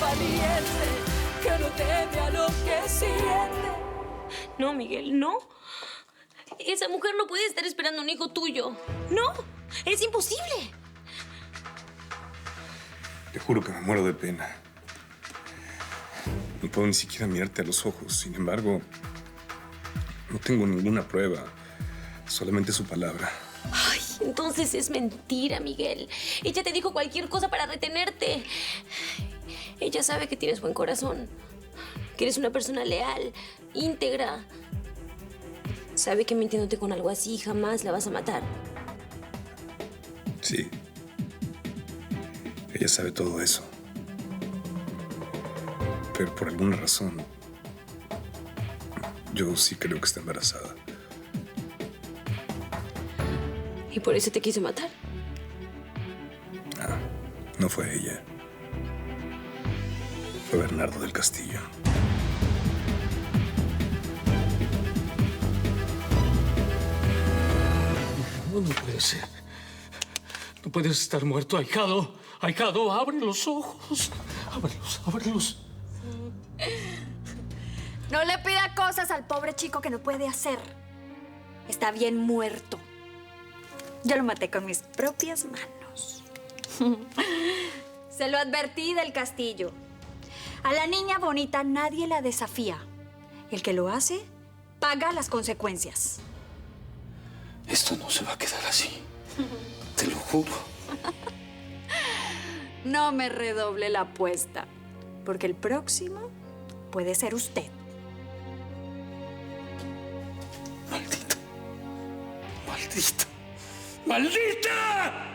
valiente que no teme a lo que siente. No, Miguel, no. Esa mujer no puede estar esperando un hijo tuyo. No, es imposible. Te juro que me muero de pena. No puedo ni siquiera mirarte a los ojos. Sin embargo, no tengo ninguna prueba. Solamente su palabra. Ay, entonces es mentira, Miguel. Ella te dijo cualquier cosa para retenerte. Ella sabe que tienes buen corazón, que eres una persona leal, íntegra. Sabe que mintiéndote con algo así jamás la vas a matar. Sí. Ella sabe todo eso. Pero por alguna razón, yo sí creo que está embarazada. ¿Y por eso te quiso matar? Ah, no fue ella. Fue Bernardo del Castillo. No, no puede ser. No puedes estar muerto, ahijado. Ahijado, abre los ojos. Ábrelos. No le pida cosas al pobre chico que no puede hacer. Está bien muerto. Yo lo maté con mis propias manos. Se lo advertí del Castillo. A la niña bonita nadie la desafía. El que lo hace, paga las consecuencias. Esto no se va a quedar así. Te lo juro. No me redoble la apuesta, porque el próximo puede ser usted. Maldita. Maldita. ¡Maldita!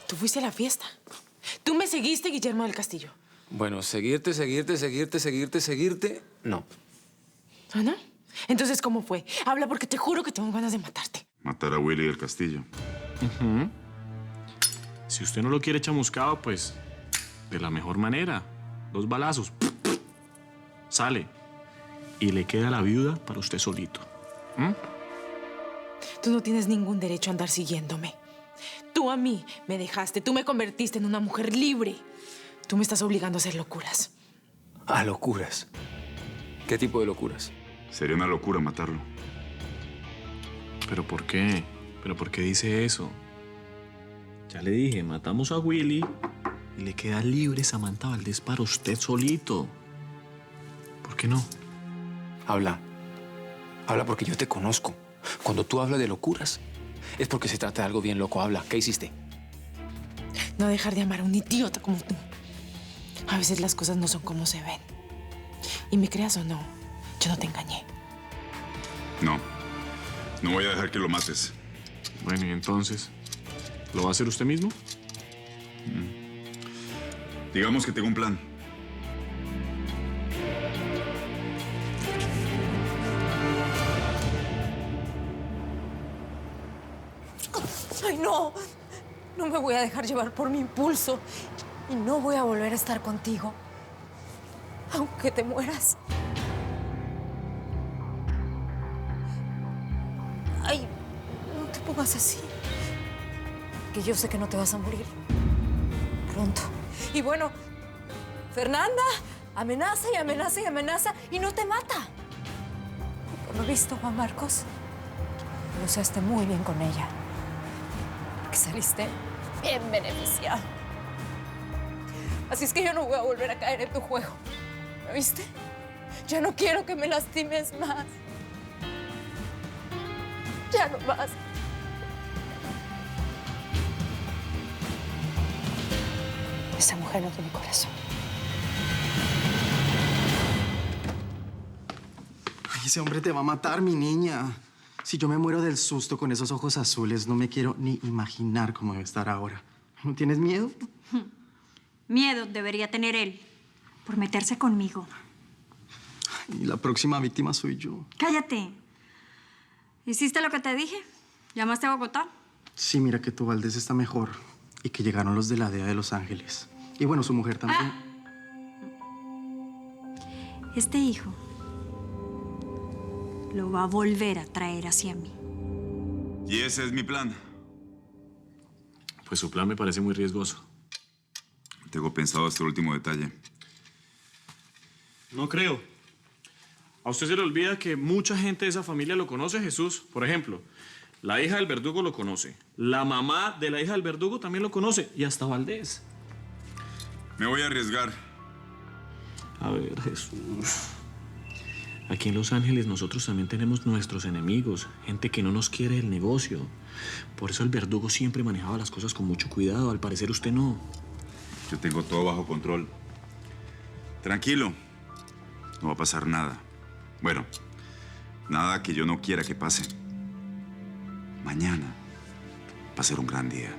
Tú fuiste a la fiesta. Tú me seguiste, Guillermo del Castillo. Bueno, seguirte, no. ¿Ah, no? Entonces, ¿cómo fue? Habla porque te juro que tengo ganas de matarte. Matar a Willy del Castillo. Si usted no lo quiere chamuscado, pues de la mejor manera. 2 balazos. Sale. Y le queda la viuda para usted solito. Tú no tienes ningún derecho a andar siguiéndome. Tú a mí me dejaste, tú me convertiste en una mujer libre. Tú me estás obligando a hacer locuras. ¿A locuras? ¿Qué tipo de locuras? Sería una locura matarlo. ¿Pero por qué? ¿Pero por qué dice eso? Ya le dije, matamos a Willy y le queda libre Samantha Valdés para usted solito. ¿Por qué no? Habla. Habla porque yo te conozco. Cuando tú hablas de locuras, es porque se trata de algo bien loco. Habla. ¿Qué hiciste? No dejar de amar a un idiota como tú. A veces las cosas no son como se ven. Y me creas o no, yo no te engañé. No. No voy a dejar que lo mates. Bueno, ¿y entonces? ¿Lo va a hacer usted mismo? Digamos que tengo un plan. Ay, no. No me voy a dejar llevar por mi impulso. Y no voy a volver a estar contigo. Aunque te mueras. Ay, no te pongas así. Que yo sé que no te vas a morir. Pronto. Y bueno, Fernanda amenaza y amenaza y amenaza y no te mata. Por lo visto, Juan Marcos, negociaste muy bien con ella. Que saliste bien beneficiado. Así es que yo no voy a volver a caer en tu juego. ¿Me viste? Ya no quiero que me lastimes más. Ya no más. Esa mujer no tiene corazón. Ay, ese hombre te va a matar, mi niña. Si yo me muero del susto con esos ojos azules, no me quiero ni imaginar cómo debe estar ahora. ¿No tienes miedo? Miedo debería tener él por meterse conmigo. Y la próxima víctima soy yo. Cállate. ¿Hiciste lo que te dije? ¿Llamaste a Bogotá? Sí, mira que tu Valdés está mejor y que llegaron los de la DEA de Los Ángeles. Y bueno, su mujer también. Este hijo lo va a volver a traer hacia mí. Y ese es mi plan. Pues su plan me parece muy riesgoso. Tengo pensado este último detalle. No creo. A usted se le olvida que mucha gente de esa familia lo conoce, Jesús. Por ejemplo, la hija del verdugo lo conoce. La mamá de la hija del verdugo también lo conoce. Y hasta Valdés. Me voy a arriesgar. A ver, Jesús. Aquí en Los Ángeles nosotros también tenemos nuestros enemigos. Gente que no nos quiere el negocio. Por eso el verdugo siempre manejaba las cosas con mucho cuidado. Al parecer usted no. Yo tengo todo bajo control. Tranquilo. No va a pasar nada. Bueno, nada que yo no quiera que pase. Mañana va a ser un gran día.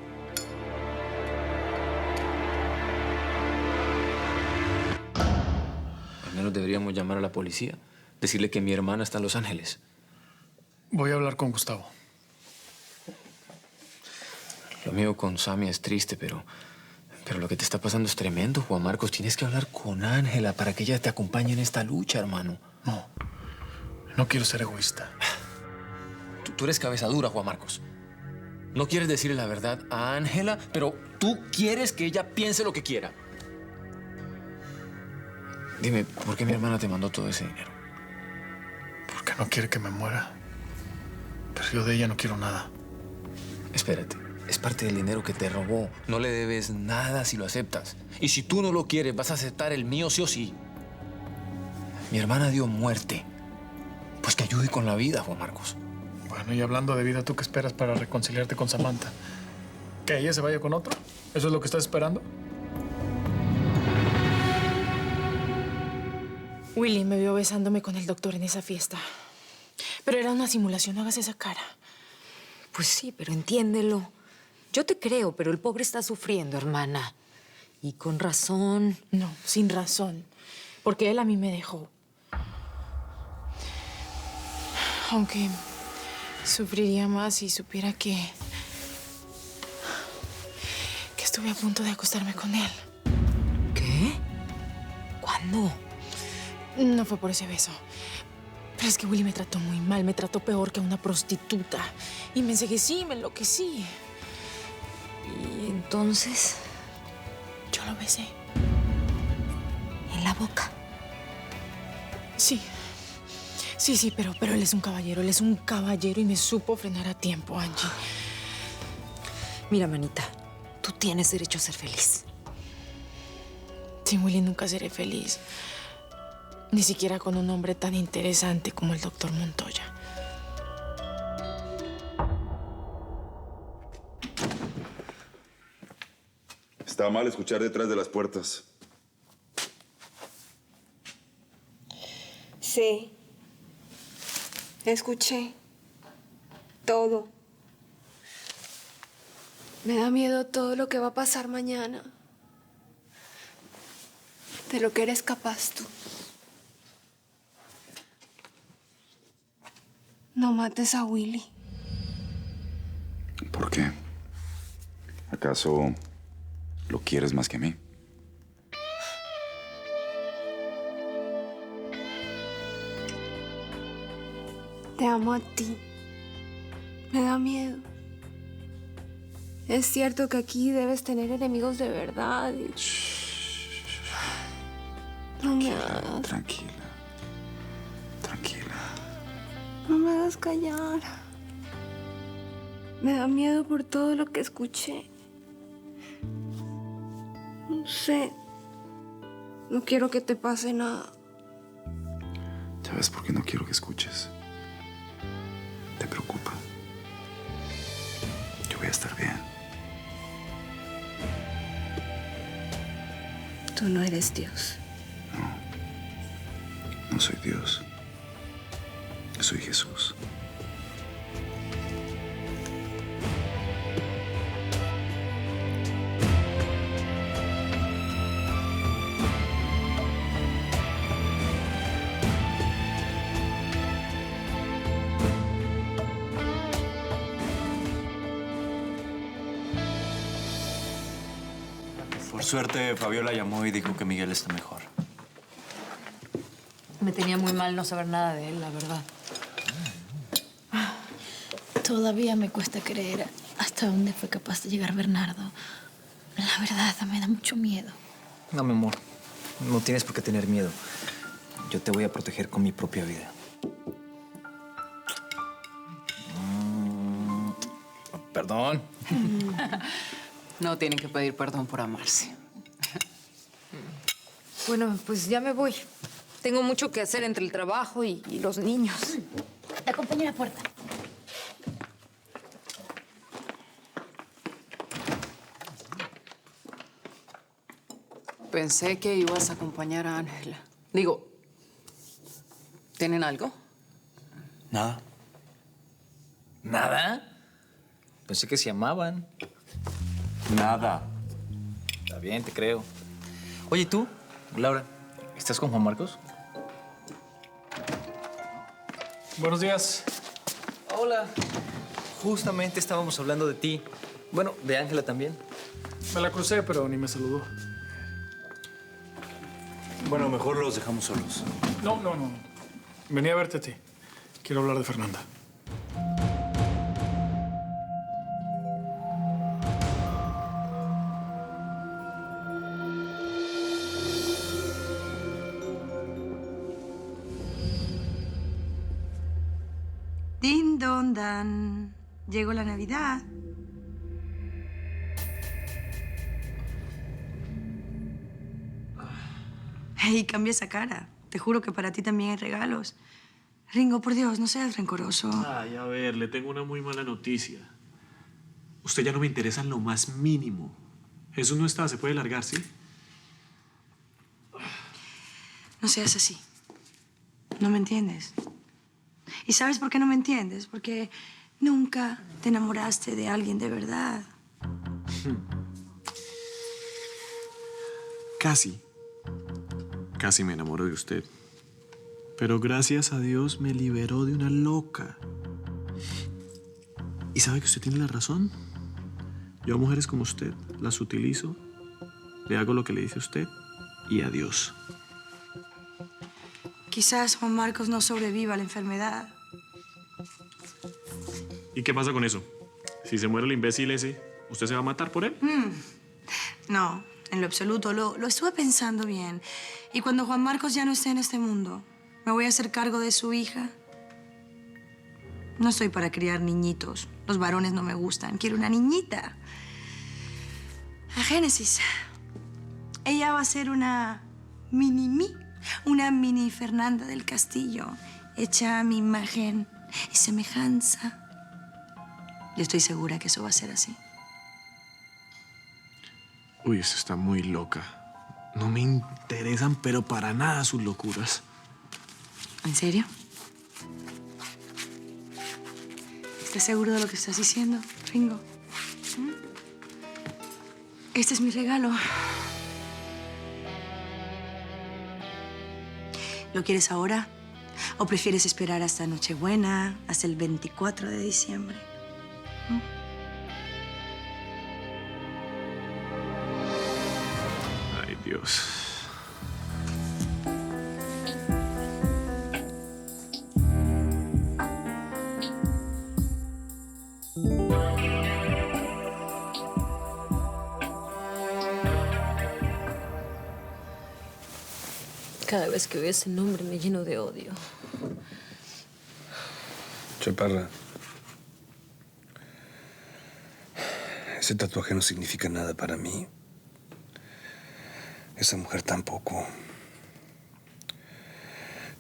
Al menos deberíamos llamar a la policía. Decirle que mi hermana está en Los Ángeles. Voy a hablar con Gustavo. Lo mío con Sammy es triste, pero lo que te está pasando es tremendo, Juan Marcos. Tienes que hablar con Ángela para que ella te acompañe en esta lucha, hermano. No quiero ser egoísta. Tú eres cabeza dura, Juan Marcos. No quieres decirle la verdad a Ángela, pero tú quieres que ella piense lo que quiera. Dime, ¿por qué mi hermana te mandó todo ese dinero? Porque no quiere que me muera. Pero yo de ella no quiero nada. Espérate. Es parte del dinero que te robó. No le debes nada si lo aceptas. Y si tú no lo quieres, vas a aceptar el mío sí o sí. Mi hermana dio muerte. Pues que ayude con la vida, Juan Marcos. Bueno, y hablando de vida, ¿tú qué esperas para reconciliarte con Samantha? ¿Que ella se vaya con otro? ¿Eso es lo que estás esperando? Willy me vio besándome con el doctor en esa fiesta. Pero era una simulación, no hagas esa cara. Pues sí, pero entiéndelo. Yo te creo, pero el pobre está sufriendo, hermana. Y con razón. No, sin razón. Porque él a mí me dejó. Aunque sufriría más si supiera que estuve a punto de acostarme con él. ¿Qué? ¿Cuándo? No fue por ese beso. Pero es que Willy me trató muy mal. Me trató peor que a una prostituta. Y me enseguecí, me enloquecí. ¿Y entonces? Yo lo besé. ¿En la boca? Sí. Sí, pero él es un caballero. Él es un caballero y me supo frenar a tiempo, Angie. Mira, manita, tú tienes derecho a ser feliz. Sin Willy nunca seré feliz. Ni siquiera con un hombre tan interesante como el doctor Montoya. Está mal escuchar detrás de las puertas. Sí. Escuché todo. Me da miedo todo lo que va a pasar mañana. De lo que eres capaz tú. No mates a Willy. ¿Por qué? ¿Acaso lo quieres más que a mí? Te amo a ti. Me da miedo. Es cierto que aquí debes tener enemigos de verdad. No me hagas. Tranquila. No me hagas callar. Me da miedo por todo lo que escuché. No sé. No quiero que te pase nada. ¿Sabes por qué no quiero que escuches? Te preocupa. Yo voy a estar bien. Tú no eres Dios. No soy Dios. Yo soy Jesús. suerte, Fabiola llamó y dijo que Miguel está mejor. Me tenía muy mal no saber nada de él, la verdad. Todavía me cuesta creer hasta dónde fue capaz de llegar Bernardo. La verdad, me da mucho miedo. No, mi amor. No tienes por qué tener miedo. Yo te voy a proteger con mi propia vida. Perdón. No tienen que pedir perdón por amarse. Bueno, pues ya me voy. Tengo mucho que hacer entre el trabajo y los niños. Te acompaño a la puerta. Pensé que ibas a acompañar a Ángela. Digo, ¿tienen algo? Nada. ¿Nada? Pensé que se amaban. Nada. Está bien, te creo. Oye, tú, Laura, ¿estás con Juan Marcos? Buenos días. Hola. Justamente estábamos hablando de ti. Bueno, de Ángela también. Me la crucé, pero ni me saludó. Bueno, mejor los dejamos solos. No. Venía a verte a ti. Quiero hablar de Fernanda. Din don dan. Llegó la Navidad. Hey, cambia esa cara. Te juro que para ti también hay regalos. Ringo, por Dios, no seas rencoroso. Ay, a ver, le tengo una muy mala noticia. Usted ya no me interesa en lo más mínimo. Jesús no está, se puede largar, ¿sí? No seas así. No me entiendes. ¿Y sabes por qué no me entiendes? Porque nunca te enamoraste de alguien de verdad. Casi me enamoro de usted. Pero gracias a Dios me liberó de una loca. ¿Y sabe que usted tiene la razón? Yo a mujeres como usted las utilizo, le hago lo que le dice usted y adiós. Quizás Juan Marcos no sobreviva a la enfermedad. ¿Y qué pasa con eso? Si se muere el imbécil ese, ¿usted se va a matar por él? No, en lo absoluto. Lo estuve pensando bien. Y cuando Juan Marcos ya no esté en este mundo, me voy a hacer cargo de su hija. No estoy para criar niñitos. Los varones no me gustan. Quiero una niñita. A Génesis. Ella va a ser una mini-mí. Una mini Fernanda del Castillo. Hecha a mi imagen y semejanza. Yo estoy segura que eso va a ser así. Uy, usted está muy loca. No me interesan, pero para nada sus locuras. ¿En serio? ¿Estás seguro de lo que estás diciendo, Ringo? Este es mi regalo. ¿Lo quieres ahora? ¿O prefieres esperar hasta Nochebuena, hasta el 24 de diciembre? Ay, Dios. Cada vez que veo ese nombre me lleno de odio. Chaparra, ese tatuaje no significa nada para mí. Esa mujer tampoco.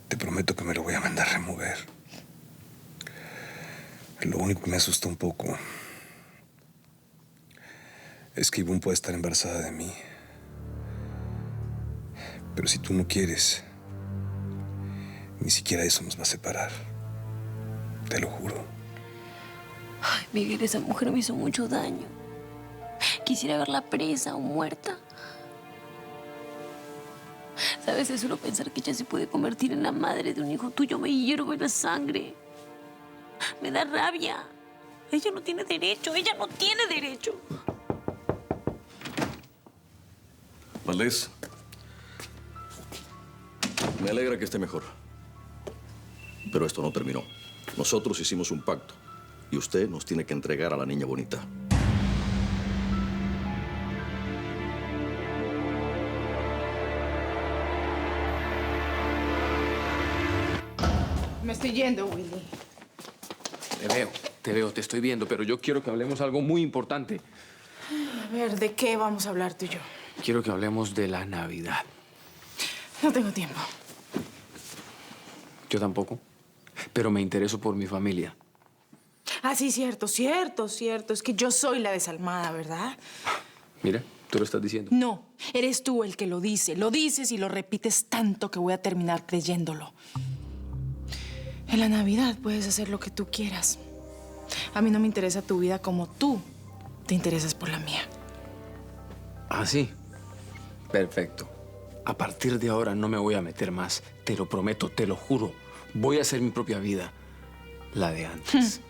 Te prometo que me lo voy a mandar a remover. Lo único que me asusta un poco es que Ivonne puede estar embarazada de mí. Pero si tú no quieres, ni siquiera eso nos va a separar. Te lo juro. Ay, Miguel, esa mujer me hizo mucho daño. Quisiera verla presa o muerta. ¿Sabes? Es solo pensar que ella se puede convertir en la madre de un hijo tuyo me hierve la sangre. Me da rabia. Ella no tiene derecho. Ella no tiene derecho. Valdés, me alegra que esté mejor. Pero esto no terminó. Nosotros hicimos un pacto y usted nos tiene que entregar a la niña bonita. Me estoy yendo, Willy. Te veo, te estoy viendo, pero yo quiero que hablemos algo muy importante. A ver, ¿de qué vamos a hablar tú y yo? Quiero que hablemos de la Navidad. No tengo tiempo. Yo tampoco, pero me intereso por mi familia. Ah, sí, cierto. Es que yo soy la desalmada, ¿verdad? Mira, tú lo estás diciendo. No, eres tú el que lo dice. Lo dices y lo repites tanto que voy a terminar creyéndolo. En la Navidad puedes hacer lo que tú quieras. A mí no me interesa tu vida como tú te interesas por la mía. ¿Ah, sí? Perfecto. A partir de ahora no me voy a meter más. Te lo prometo, te lo juro. Voy a hacer mi propia vida. La de antes.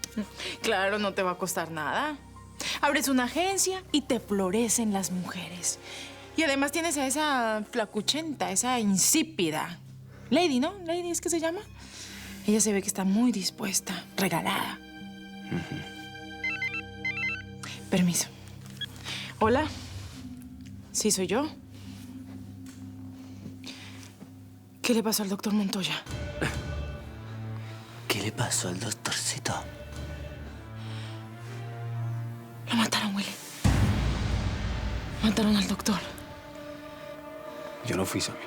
Claro, no te va a costar nada. Abres una agencia y te florecen las mujeres. Y además tienes a esa flacuchenta, esa insípida. Lady, ¿no? Lady es que se llama. Ella se ve que está muy dispuesta, regalada. Permiso. Hola. ¿Sí soy yo? ¿Qué le pasó al doctor Montoya? ¿Qué le pasó al doctorcito? Lo mataron, Willy. Mataron al doctor. Yo no fui, Sammy.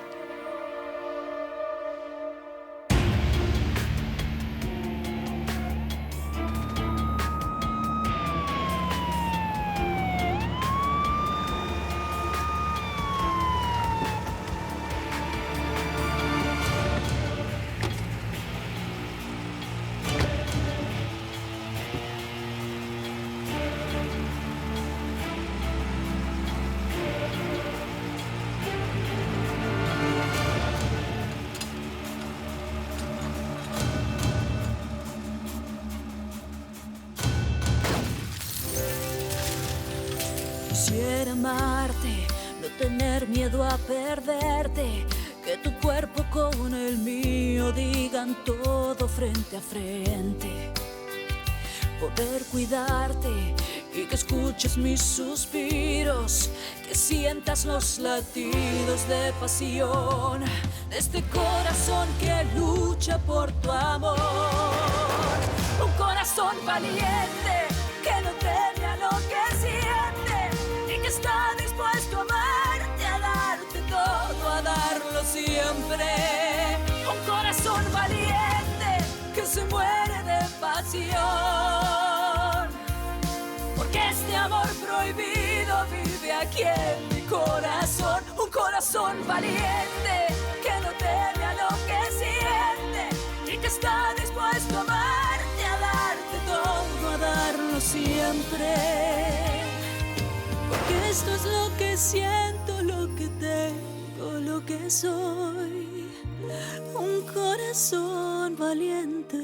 Quisiera amarte, no tener miedo a perderte, que tu cuerpo con el mío digan todo frente a frente, poder cuidarte y que escuches mis suspiros, que sientas los latidos de pasión de este corazón que lucha por tu amor, un corazón valiente que no teme a lo que siente y que está dispuesto a amarte, a darte todo, a darlo siempre. Un corazón valiente que se muere de pasión, porque este amor prohibido vive aquí en mi corazón. Un corazón valiente que no teme a lo que siente y que está dispuesto a amarte, a darte todo, a darlo siempre. Porque esto es lo que siento, lo que tengo, lo que soy. Un corazón valiente.